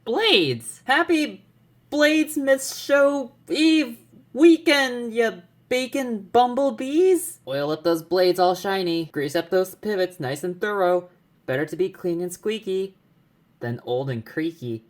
Blades! Happy Bladesmith Show Eve weekend, ya bacon bumblebees! Oil up those blades all shiny, grease up those pivots nice and thorough. Better to be clean and squeaky than old and creaky.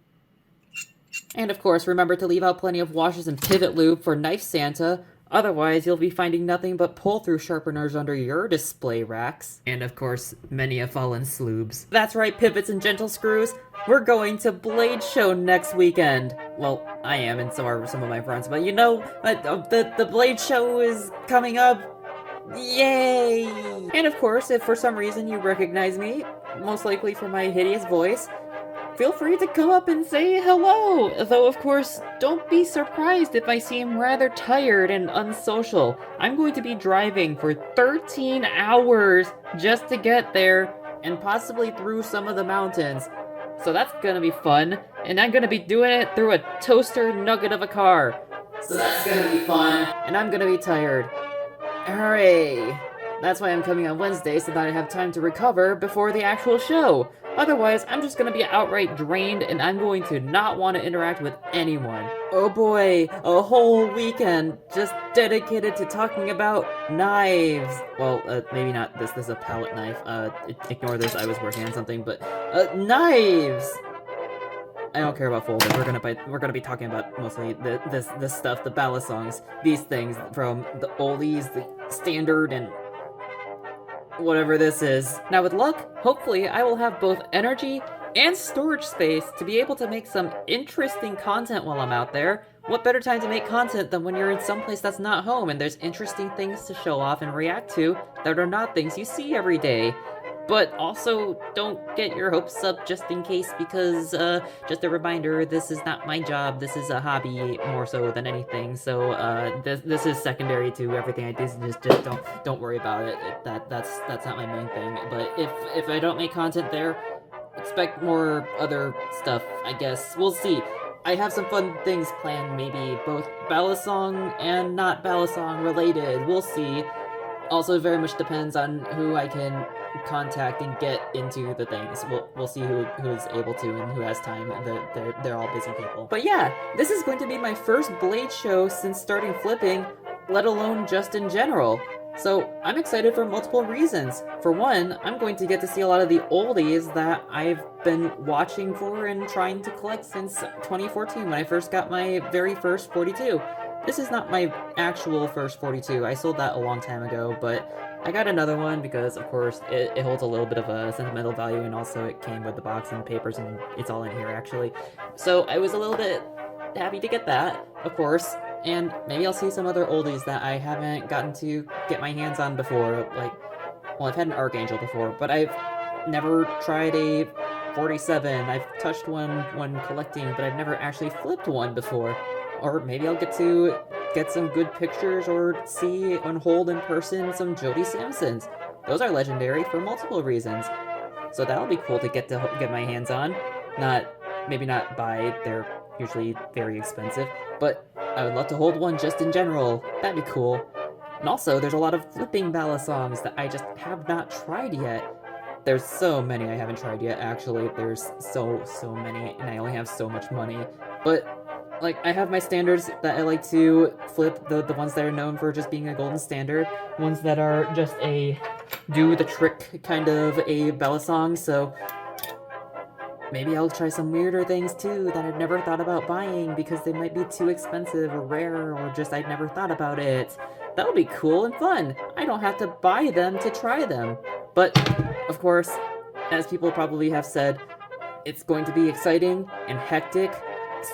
And of course, remember to leave out plenty of washes and pivot lube for Knife Santa, otherwise you'll be finding nothing but pull-through sharpeners under your display racks. And of course, many a fallen sloobs. That's right, pivots and gentle screws, we're going to Blade Show next weekend. Well, I am and so are some of my friends, but you know, the Blade Show is coming up. Yay! And of course, if for some reason you recognize me, most likely from my hideous voice, feel free to come up and say hello! Though, of course, don't be surprised if I seem rather tired and unsocial. I'm going to be driving for 13 hours just to get there, and possibly through some of the mountains. So that's gonna be fun, and I'm gonna be doing it through a toaster nugget of a car. So that's gonna be fun, and I'm gonna be tired. Hooray! That's why I'm coming on Wednesday, so that I have time to recover before the actual show. Otherwise, I'm just gonna be outright drained, and I'm going to not want to interact with anyone. Oh boy, a whole weekend just dedicated to talking about knives. Well, maybe not this. This is a palette knife. Ignore this. I was working on something, but knives. I don't care about folders. We're gonna be talking about mostly this stuff, the bali-songs, these things from the oldies, the standard, and whatever this is. Now with luck, hopefully I will have both energy and storage space to be able to make some interesting content while I'm out there. What better time to make content than when you're in someplace that's not home and there's interesting things to show off and react to that are not things you see every day. But also, don't get your hopes up just in case, because, just a reminder, this is not my job, this is a hobby more so than anything, so, this is secondary to everything I do, so just don't worry about it. That's not my main thing. But if I don't make content there, expect more other stuff, I guess. We'll see. I have some fun things planned, maybe both bali-song and not bali-song related. We'll see. Also, very much depends on who I can contact and get into the things. We'll see who's able to and who has time. They're all busy people. But yeah, this is going to be my first Blade show since starting flipping, let alone just in general. So I'm excited for multiple reasons. For one, I'm going to get to see a lot of the oldies that I've been watching for and trying to collect since 2014 when I first got my very first 42. This is not my actual first 42, I sold that a long time ago, but I got another one because, of course, it holds a little bit of a sentimental value, and also it came with the box and the papers, and it's all in here, actually. So I was a little bit happy to get that, of course, and maybe I'll see some other oldies that I haven't gotten to get my hands on before, like, well, I've had an Archangel before, but I've never tried a 47. I've touched one when collecting, but I've never actually flipped one before. Or maybe I'll get to get some good pictures or see and hold in person some Jody Sampsons. Those are legendary for multiple reasons. So that'll be cool to get my hands on. Maybe not buy, they're usually very expensive, but I would love to hold one just in general. That'd be cool. And also, there's a lot of flipping bali-songs that I just have not tried yet. There's so many I haven't tried yet, actually. There's so many, and I only have so much money. But like, I have my standards that I like to flip, the ones that are known for just being a golden standard, ones that are just a do-the-trick kind of a bali-song, so maybe I'll try some weirder things too that I've never thought about buying because they might be too expensive or rare or just I'd never thought about it. That'll be cool and fun. I don't have to buy them to try them. But, of course, as people probably have said, it's going to be exciting and hectic,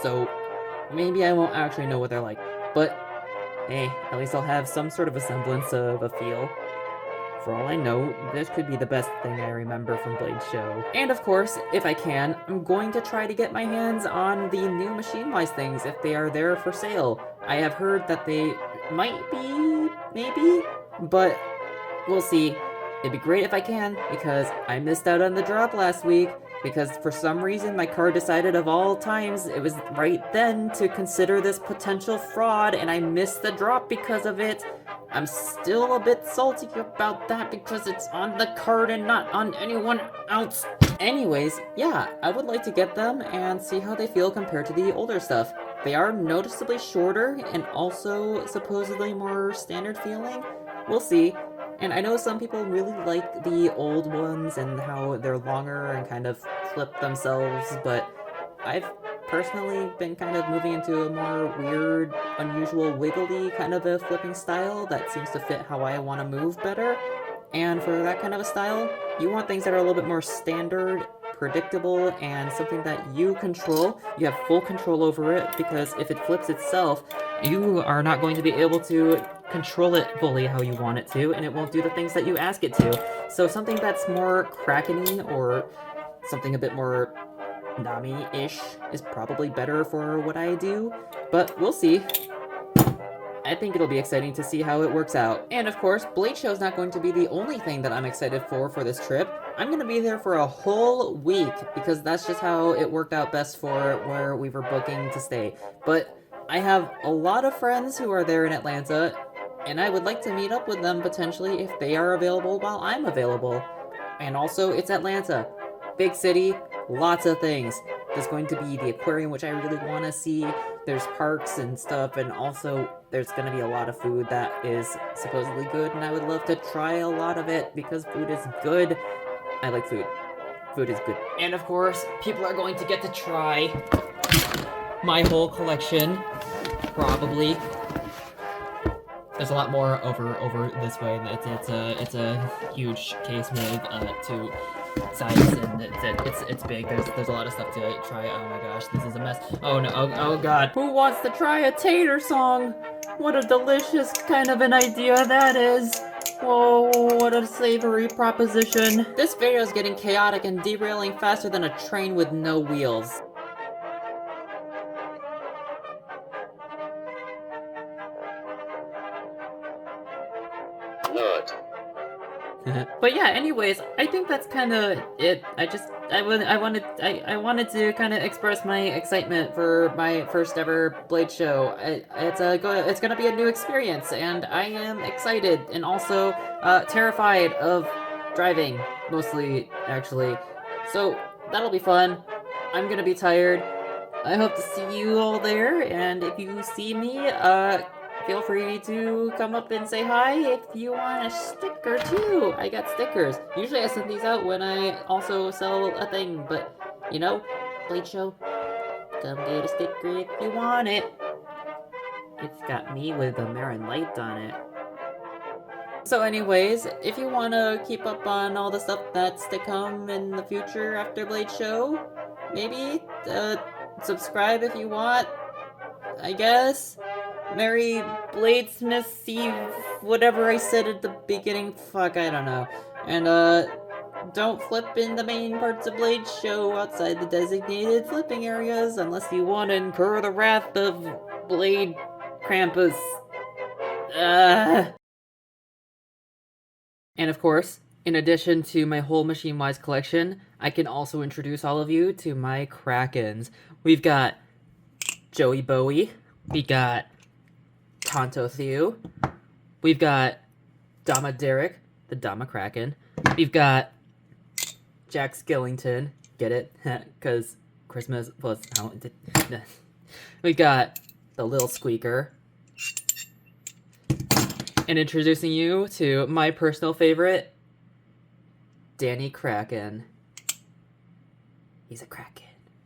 so maybe I won't actually know what they're like, but hey, at least I'll have some sort of a semblance of a feel. For all I know, this could be the best thing I remember from Blade's show. And of course, if I can, I'm going to try to get my hands on the new Machine-Wise things if they are there for sale. I have heard that they might be, maybe, but we'll see. It'd be great if I can, because I missed out on the drop last week, because for some reason my card decided of all times it was right then to consider this potential fraud, and I missed the drop because of it. I'm still a bit salty about that because it's on the card and not on anyone else. Anyways, yeah, I would like to get them and see how they feel compared to the older stuff. They are noticeably shorter and also supposedly more standard feeling. We'll see. And I know some people really like the old ones and how they're longer and kind of flip themselves, but I've personally been kind of moving into a more weird, unusual, wiggly kind of a flipping style that seems to fit how I want to move better. And for that kind of a style, you want things that are a little bit more standard, predictable, and something that you control. You have full control over it, because if it flips itself, you are not going to be able to control it fully how you want it to, and it won't do the things that you ask it to. So something that's more Kraken-y or something a bit more Nami-ish is probably better for what I do, but we'll see. I think it'll be exciting to see how it works out. And of course, Blade Show's not going to be the only thing that I'm excited for this trip. I'm going to be there for a whole week, because that's just how it worked out best for where we were booking to stay. But I have a lot of friends who are there in Atlanta, and I would like to meet up with them potentially if they are available while I'm available. And also, it's Atlanta. Big city, lots of things. There's going to be the aquarium, which I really want to see. There's parks and stuff, and also there's going to be a lot of food that is supposedly good, and I would love to try a lot of it because food is good. I like food. Food is good. And of course, people are going to get to try my whole collection, probably. There's a lot more over this way. It's a huge case with 2 sides, and it's big. There's a lot of stuff to try. Oh my gosh, this is a mess. Oh no, oh god. Who wants to try a tater song? What a delicious kind of an idea that is. Oh, what a savory proposition. This video is getting chaotic and derailing faster than a train with no wheels. Nut. But yeah, anyways, I think that's kind of it. I wanted to kind of express my excitement for my first ever Blade show. It's gonna be a new experience, and I am excited and also terrified of driving, mostly actually. So that'll be fun. I'm gonna be tired. I hope to see you all there, and if you see me, feel free to come up and say hi if you want a sticker too. I got stickers. Usually I send these out when I also sell a thing, but you know, Blade Show, come get a sticker if you want it. It's got me with a Marin light on it. So anyways, if you want to keep up on all the stuff that's to come in the future after Blade Show, maybe subscribe if you want, I guess. Merry Bladesmith Eve, whatever I said at the beginning, fuck, I don't know. And, don't flip in the main parts of Blade Show outside the designated flipping areas unless you want to incur the wrath of Blade Krampus. And of course, in addition to my whole Machine-Wise collection, I can also introduce all of you to my Krakens. We've got Joey Bowie, we got Tonto Thew, we've got Dama Derek, the Dama Kraken, we've got Jack Skellington, get it? Because Christmas plus we've got the Little Squeaker, and introducing you to my personal favorite, Danny Kraken. He's a Kraken.